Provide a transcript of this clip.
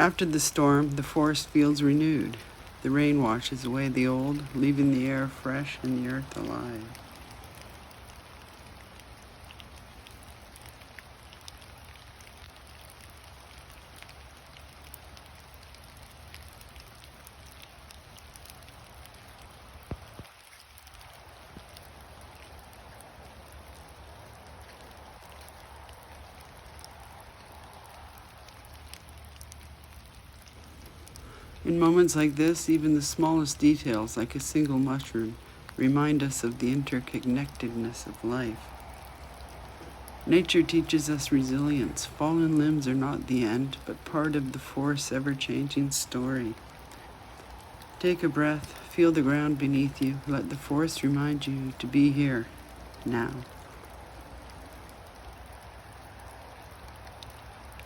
After the storm, the forest feels renewed. The rain washes away the old, leaving the air fresh and the earth alive. In moments like this, even the smallest details, like a single mushroom, remind us of the interconnectedness of life. Nature teaches us resilience. Fallen limbs are not the end, but part of the forest's ever-changing story. Take a breath, feel the ground beneath you. Let the forest remind you to be here, now.